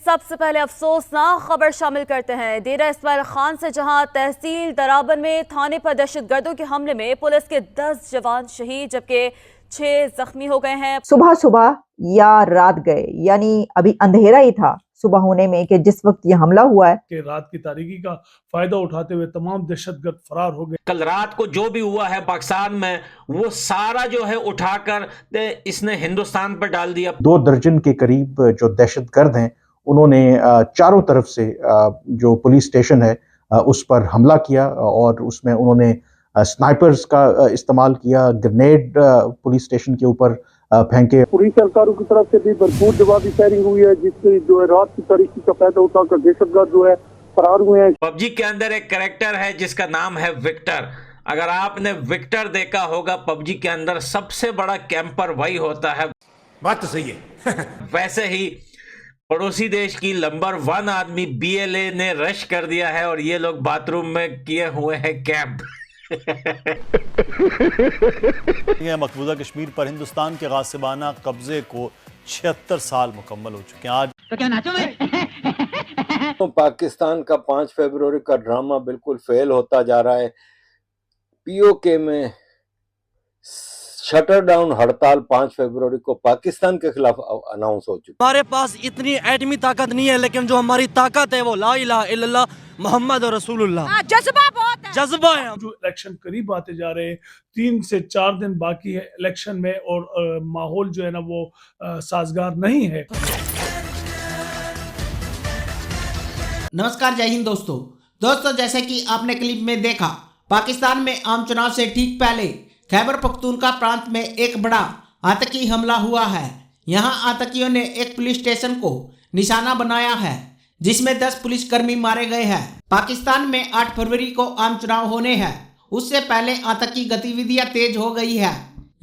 सबसे पहले अफसोसनाक खबर शामिल करते हैं। डेरा इस्माइल खान से जहां तहसील दराबन में थाने पर दहशतगर्दों के हमले में पुलिस के 10 जवान शहीद जबकि 6 जख्मी हो गए हैं। सुबह सुबह या रात गए, यानी अभी अंधेरा ही था सुबह होने में कि जिस वक्त ये हमला हुआ है कि रात की तारीकी का फायदा उठाते हुए तमाम दहशतगर्द फरार हो गए। कल रात को जो भी हुआ है पाकिस्तान में वो सारा जो है उठाकर इसने हिंदुस्तान पर डाल दिया। 2 दर्जन के करीब जो दहशतगर्द हैं उन्होंने चारों तरफ से जो पुलिस स्टेशन है उस पर हमला किया और उसमें उन्होंने स्नाइपर्स का इस्तेमाल किया, ग्रेनेड पुलिस स्टेशन के ऊपर फेंके। पूरी सरकारों की तरफ से भी भरपूर जवाबी फायरिंग हुई है जिससे जो है रात की तारीकी का फायदा उठाकर दहशतगर्द जो है फरार हुए हैं। पबजी के अंदर एक कैरेक्टर है जिसका नाम है विक्टर। अगर आपने विक्टर देखा होगा, पबजी के अंदर सबसे बड़ा कैंपर वही होता है। बात तो सही है। वैसे ही पड़ोसी देश की नंबर 1 आदमी BLA ने रश कर दिया है और ये लोग बाथरूम में किए हुए हैं कैंप। मकबूजा कश्मीर पर हिंदुस्तान के गासिबाना कब्जे को 76 साल मुकम्मल हो चुके हैं। आज तो क्या नाचो मैं? तो पाकिस्तान का 5 फरवरी का ड्रामा बिल्कुल फेल होता जा रहा है। POK में शटर डाउन हड़ताल 5 फरवरी को पाकिस्तान के खिलाफ अनाउंस हो चुकी है। हमारे पास इतनी एटमी ताकत नहीं है, लेकिन जो हमारी ताकत है वो ला इलाहा इल्लल्लाह मोहम्मद और रसूलुल्लाह। जज्बा बहुत है, जज्बा है। जो इलेक्शन करीब आते जा रहे हैं, 3 से 4 दिन बाकी है इलेक्शन में और माहौल जो है ना वो साजगार नहीं है। नमस्कार, जय हिंद दोस्तों जैसे कि आपने क्लिप में देखा, पाकिस्तान में आम चुनाव से ठीक पहले खैबर पख्तूनख्वा प्रांत में एक बड़ा आतंकी हमला हुआ है। यहां आतंकियों ने एक पुलिस स्टेशन को निशाना बनाया है जिसमें 10 पुलिसकर्मी मारे गए हैं। पाकिस्तान में 8 फरवरी को आम चुनाव होने हैं, उससे पहले आतंकी गतिविधियां तेज हो गई है।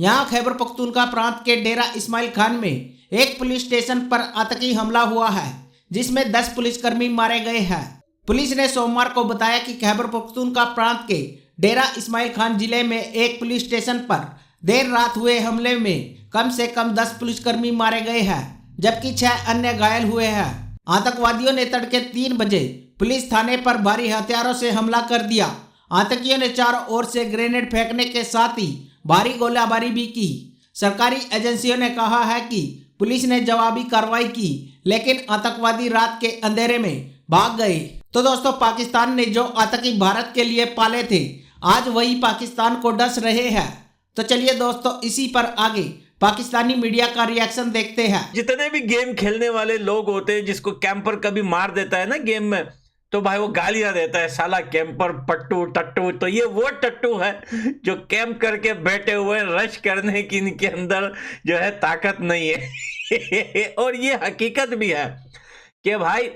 यहां खैबर पख्तूनख्वा प्रांत के डेरा इस्माइल खान में एक पुलिस स्टेशन पर आतंकी हमला हुआ है जिसमें 10 पुलिसकर्मी मारे गए हैं। पुलिस ने सोमवार को बताया कि खैबर पख्तूनख्वा प्रांत के डेरा इस्माइल खान जिले में एक पुलिस स्टेशन पर देर रात हुए हमले में कम से कम 10 पुलिसकर्मी मारे गए हैं जबकि 6 अन्य घायल हुए हैं। आतंकवादियों ने तड़के 3 बजे पुलिस थाने पर भारी हथियारों से हमला कर दिया। आतंकियों ने चारों ओर से ग्रेनेड फेंकने के साथ ही भारी गोलाबारी भी की। सरकारी एजेंसियों ने कहा है कि पुलिस ने जवाबी कार्रवाई की, लेकिन आतंकवादी रात के अंधेरे में भाग गए। तो दोस्तों, पाकिस्तान ने जो आतंकी भारत के लिए पाले थे, आज वही पाकिस्तान को डस रहे हैं। तो चलिए दोस्तों, इसी पर आगे पाकिस्तानी मीडिया का रिएक्शन देखते हैं। जितने भी गेम खेलने वाले लोग होते हैं, जिसको कैंपर कभी मार देता है ना गेम में, तो भाई वो गालियां देता है, साला कैंपर, पट्टू, टट्टू। तो ये वो टट्टू है जो कैंप करके बैठे हुए, रश करने की इनके अंदर जो है ताकत नहीं है। और ये हकीकत भी है कि भाई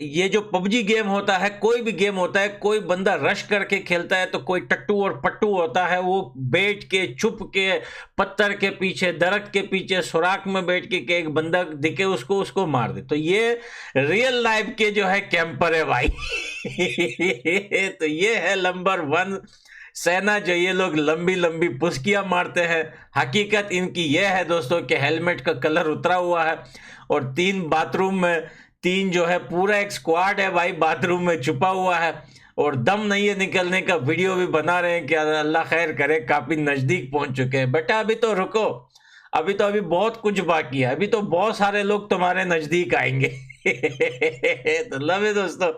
ये जो पबजी गेम होता है, कोई भी गेम होता है, कोई बंदा रश करके खेलता है तो कोई टट्टू और पट्टू होता है, वो बैठ के छुप के पत्थर के पीछे, दरख्त के पीछे, सुराख में बैठ के एक बंदा दिखे उसको मार दे। तो ये रियल लाइफ के जो है कैंपर है भाई। तो ये है नंबर 1 सेना, जो ये लोग लंबी लंबी पुस्कियां मारते हैं। हकीकत इनकी ये है दोस्तों कि हेलमेट का कलर उतरा हुआ है और 3 बाथरूम में 3 जो है पूरा एक स्क्वाड है भाई, बाथरूम में छुपा हुआ है और दम नहीं है निकलने का। वीडियो भी बना रहे हैं कि अल्लाह खैर करे, काफी नजदीक पहुंच चुके हैं। बेटा अभी तो रुको, अभी बहुत कुछ बाकी है, अभी तो बहुत सारे लोग तुम्हारे नजदीक आएंगे। तो लव है दोस्तों।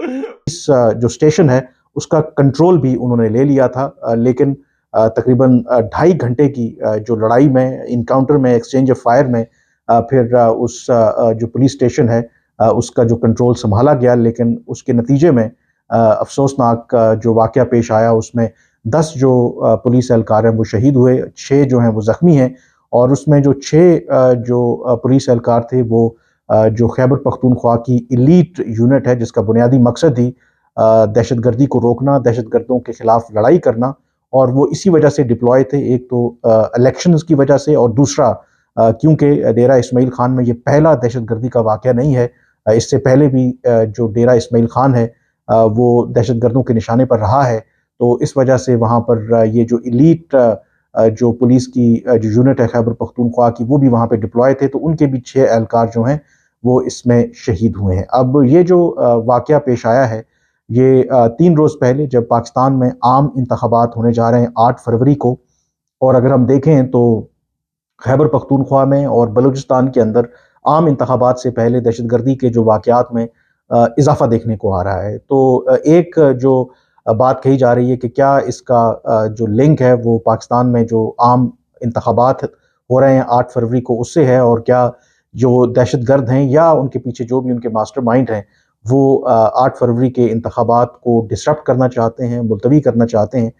इस जो स्टेशन है उसका कंट्रोल भी उन्होंने ले लिया था, लेकिन तकरीबन 2.5 घंटे की जो लड़ाई में, इनकाउंटर में, एक्सचेंज ऑफ फायर में फिर उस जो पुलिस स्टेशन है उसका जो कंट्रोल संभाला गया। लेकिन उसके नतीजे में अफसोसनाक जो वाक़या पेश आया, उसमें 10 जो पुलिस एहलकार हैं वो शहीद हुए, 6 जो हैं वो ज़ख्मी हैं। और उसमें जो 6 जो पुलिस एहलकार थे वो जो खैबर पख्तूनख्वा की इलीट यूनिट है जिसका बुनियादी मकसद ही दहशतगर्दी को रोकना, दहशतगर्दों के खिलाफ लड़ाई करना, और वो इसी वजह से डिप्लॉय थे। एक तो इलेक्शंस की वजह से, और दूसरा क्योंकि डेरा इस्माइल खान में ये पहला दहशतगर्दी का वाक़या नहीं है। इससे पहले भी जो डेरा इस्माइल खान है वो दहशतगर्दों के निशाने पर रहा है। तो इस वजह से वहाँ पर ये जो इलीट जो पुलिस की जो यूनिट है खैबर पख्तूनख्वा की, वो भी वहाँ पे डिप्लॉय थे। तो उनके भी 6 एहलकार जो हैं वो इसमें शहीद हुए हैं। अब ये जो वाक़या पेश आया है, ये 3 रोज़ पहले जब पाकिस्तान में आम इंतखाबात होने जा रहे हैं 8 फरवरी को, और अगर हम देखें तो खैबर पख्तूनख्वा में और बलूचिस्तान के अंदर आम इंतखाबात से पहले दहशतगर्दी के जो वाक़यात में इजाफ़ा देखने को आ रहा है। तो एक जो बात कही जा रही है कि क्या इसका जो लिंक है वो पाकिस्तान में जो आम इंतखाबात हो रहे हैं 8 फरवरी को उससे है, और क्या जो दहशतगर्द हैं या उनके पीछे जो भी उनके मास्टरमाइंड हैं वो 8 फरवरी के इंतखाबात को डिसरप्ट करना चाहते हैं, मुलतवी करना चाहते हैं।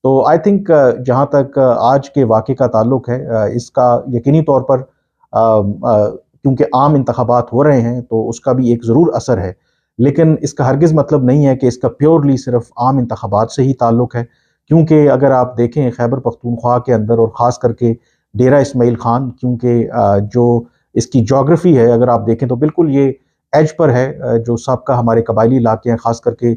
तो आई थिंक जहाँ तक आज के वाक़े का ताल्लुक है, इसका यकीनी तौर पर क्योंकि आम इंतखाबात हो रहे हैं तो उसका भी एक ज़रूर असर है, लेकिन इसका हरगिज़ मतलब नहीं है कि इसका प्योरली सिर्फ आम इंतखाबात से ही ताल्लुक है। क्योंकि अगर आप देखें खैबर पख्तूनख्वा के अंदर और ख़ास करके डेरा इस्माइल खान, क्योंकि जो इसकी जोग्राफ़ी है अगर आप देखें तो बिल्कुल ये एज पर है, जो सबका हमारे कबायली इलाके हैं, ख़ास करके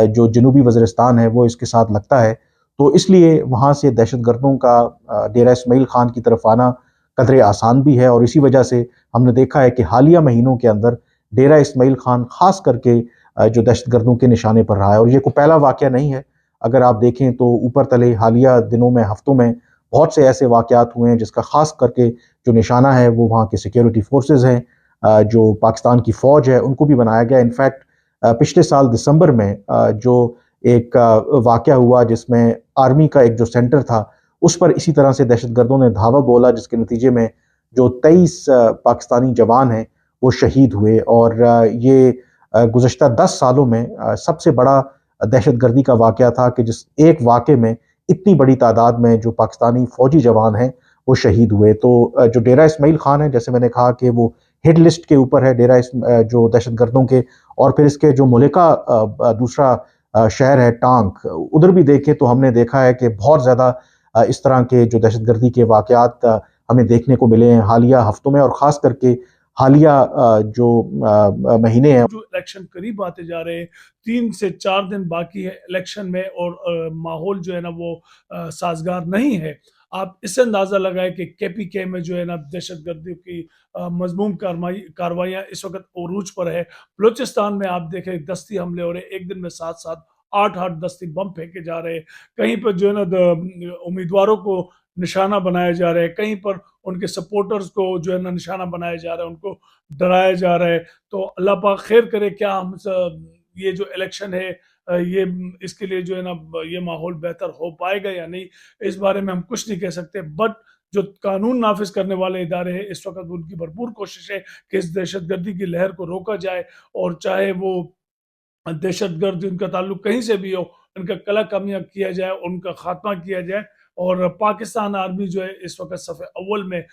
जो जनूबी वज़ीरिस्तान है वो इसके साथ लगता है। तो इसलिए वहाँ से दहशतगर्दों का डेरा इस्माइल खान की तरफ आना कदरे आसान भी है, और इसी वजह से हमने देखा है कि हालिया महीनों के अंदर डेरा इस्माइल खान ख़ास करके जो दहशतगर्दों के निशाने पर रहा है। और ये कोई पहला वाक़या नहीं है, अगर आप देखें तो ऊपर तले हालिया दिनों में, हफ्तों में बहुत से ऐसे वाक़यात हुए हैं जिसका ख़ास करके जो निशाना है वो वहाँ के सिक्योरिटी फोर्सेस हैं, जो पाकिस्तान की फ़ौज है उनको भी बनाया गया। इनफैक्ट पिछले साल दिसंबर में जो एक वाक़या हुआ जिसमें आर्मी का एक जो सेंटर था उस पर इसी तरह से दहशतगर्दों ने धावा बोला, जिसके नतीजे में जो 23 पाकिस्तानी जवान हैं वो शहीद हुए। और ये गुज़श्ता 10 सालों में सबसे बड़ा दहशतगर्दी का वाक़या था कि जिस एक वाक़े में इतनी बड़ी तादाद में जो पाकिस्तानी फ़ौजी जवान हैं वो शहीद हुए। तो जो डेरा इस्माइल खान है, जैसे मैंने कहा कि वो हिट लिस्ट के ऊपर है जो दहशतगर्दों के, और फिर इसके जो मुल्का दूसरा शहर है टांग, उधर भी देखें तो हमने देखा है कि बहुत ज़्यादा इस तरह के जो दहशतगर्दी के वाक़यात हमें देखने को मिले हैं हालिया हफ्तों में, और ख़ास करके हालिया जो महीने हैं। जो इलेक्शन करीब आते जा रहे हैं, 3 से 4 दिन बाकी है इलेक्शन में, और माहौल जो है ना वो साजगार नहीं है। आप इससे अंदाज़ा लगाएं कि केपीके में जो है ना दहशतगर्दी की मज़मूम कार्रवाइयाँ इस वक्त उरूज पर है। बलूचिस्तान में आप देखें दस्ती हमले हो रहे हैं, एक दिन में 7-7 8-8 दस्ती बम फेंके जा रहे हैं। कहीं पर जो है ना उम्मीदवारों को निशाना बनाया जा रहा है, कहीं पर उनके सपोर्टर्स को जो है ना निशाना बनाया जा रहा है, उनको डराया जा रहा है। तो अल्लाह पाक खैर करे, क्या हम ये जो इलेक्शन है ये इसके लिए जो है ना ये माहौल बेहतर हो पाएगा या नहीं, इस बारे में हम कुछ नहीं कह सकते। बट जो कानून नाफिज करने वाले इदारे हैं इस वक्त उनकी भरपूर कोशिश है कि इस दहशतगर्दी की लहर को रोका जाए, और चाहे वो दहशतगर्द जिनका ताल्लुक कहीं से भी हो उनका कला कमियाँ किया जाए, उनका खात्मा किया जाए। और पाकिस्तान आर्मी जो है इस वक्त सफ़े अव्वल में